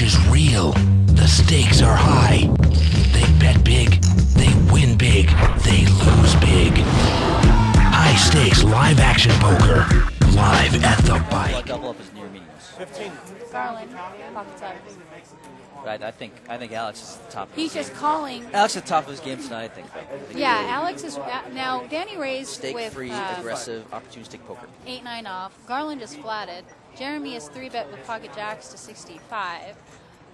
cash is real. The stakes are high. They bet big. They win big. They lose big. High stakes live action poker. Live at the bike. Double up is near meaningless. 15. Garland, pockets up. Right, I think Alex is the top. He's just calling. Alex is the top of his game tonight, I think. Yeah, Alex is now. Danny raised with stake-free, aggressive, opportunistic poker. 8-9 off. Garland just flatted. Jeremy is 3-bet with pocket jacks to 65.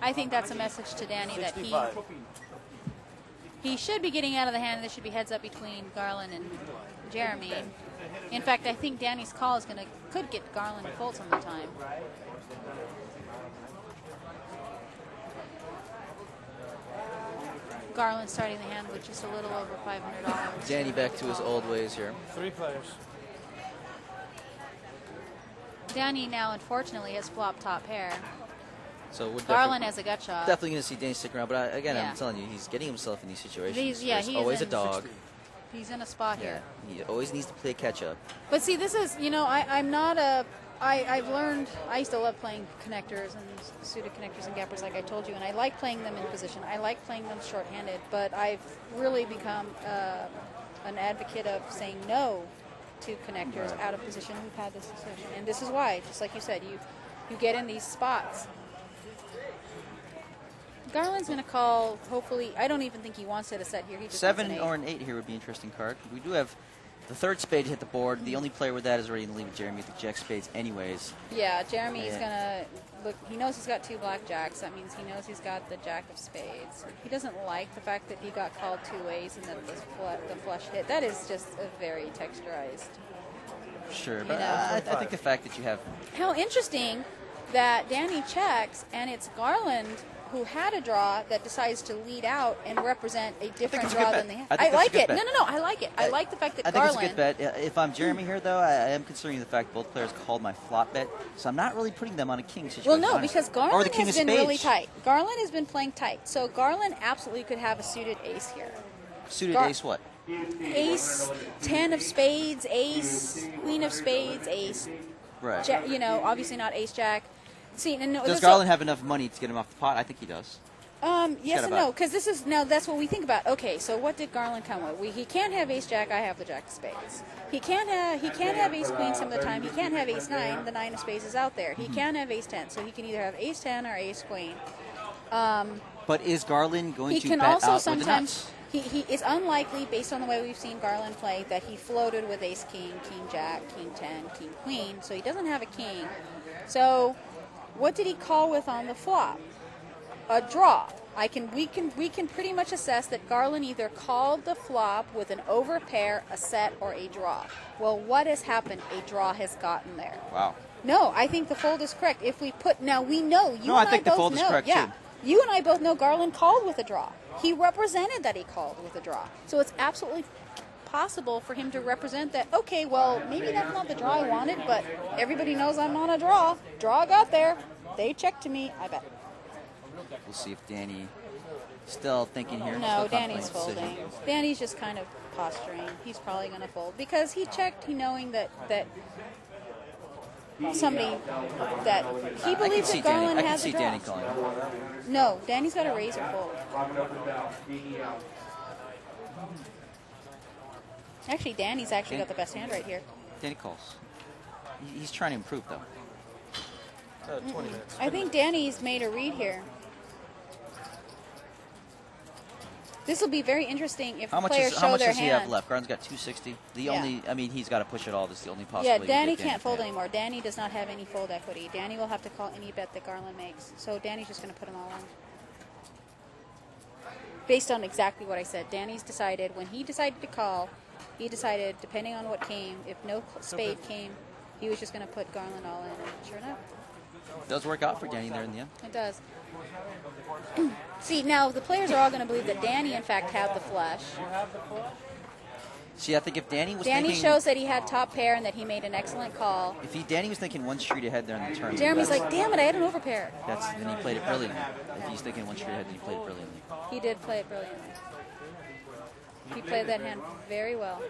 I think that's a message to Danny that he should be getting out of the hand. This should be heads up between Garland and Jeremy. In fact, I think Danny's call could get Garland to fold some of the time. Garland starting the hand with just a little over $500. Danny back to his old ways here. 3 players. Danny now, unfortunately, has flop top pair. So we're Garland has a gut shot. definitely going to see Danny stick around, but again, I'm telling you, he's getting himself in these situations. He's always a dog. He's in a spot here. He always needs to play catch up. But see, this is, I'm not a, I've learned, I used to love playing connectors and suited connectors and gappers like I told you, and I like playing them in position. I like playing them short-handed, but I've really become an advocate of saying no to connectors out of position who've had this decision. And this is why, just like you said, you get in these spots. Garland's going to call, hopefully, I don't even think he wants it a set here. He just 7 or an 8 here would be an interesting card. We do have the third spade to hit the board. The only player with that is already in the lead with Jeremy with the jack spades anyways. Yeah, Jeremy's going to look, he knows he's got 2 blackjacks. That means he knows he's got the jack of spades. He doesn't like the fact that he got called 2 ways and that the flush hit. That is just a very texturized. Sure, but I think the fact that you have... How interesting that Danny checks and it's Garland who had a draw that decides to lead out and represent a different draw than they had. I like it. No, I like it. I like the fact that Garland... I think it's a good bet. If I'm Jeremy here, though, I am considering the fact both players called my flop bet, so I'm not really putting them on a king situation. Well, no, because Garland has been really spades. tight. Garland has been playing tight. So Garland absolutely could have a suited ace here. Suited ace what? Ace, 10 of spades, ace, queen of spades, ace. Right. Obviously not ace jack. See, does Garland have enough money to get him off the pot? I think he does. Yes and no, because that's what we think about. Okay, so what did Garland come with? He can't have ace jack. I have the jack of spades. He can't have ace queen some of the time. He can't have ace 9. The 9 of spades is out there. He can have ace 10, so he can either have ace 10 or ace queen. But is Garland going to bet also out sometimes? It's unlikely, based on the way we've seen Garland play, that he floated with ace king, king jack, king 10, king queen. So he doesn't have a king. So what did he call with on the flop? A draw. We can pretty much assess that Garland either called the flop with an overpair, a set, or a draw. Well, what has happened? A draw has gotten there. Wow. No, I think the fold is correct. If we put now, we know you. No, and I think the fold is correct too. You and I both know Garland called with a draw. He represented that he called with a draw. So it's absolutely possible for him to represent that, okay, well, maybe that's not the draw I wanted, but everybody knows I'm on a draw. Draw got there. They checked to me, I bet. We'll see if Danny still thinking here. No, Danny's folding. Danny's just kind of posturing. He's probably going to fold because he checked, knowing that somebody that he believes that Garland has a draw. Danny calling. No, Danny's got a raise or fold. Actually, Danny's got the best hand right here. Danny calls. He's trying to improve, though. 20 minutes. I think Danny's made a read here. This will be very interesting if the players show their hand. How much does he have left? Garland's got 260. He's got to push it all. This is the only possibility. Yeah, Danny can't fold anymore. Danny does not have any fold equity. Danny will have to call any bet that Garland makes. So Danny's just going to put them all in. Based on exactly what I said. Danny's decided, when he decided to call, he decided, depending on what came, if no spade came, he was just going to put Garland all in. And sure enough. It does work out for Danny there in the end. It does. See, now the players are all going to believe that Danny, in fact, had the flush. See, I think if Danny was Danny thinking... shows that he had top pair and that he made an excellent call. If Danny was thinking one street ahead there in the tournament... Jeremy's like, damn it, I had an overpair. Then he played it brilliantly. If he's thinking one street ahead, then he played it brilliantly. He did play it brilliantly. He played that hand very well.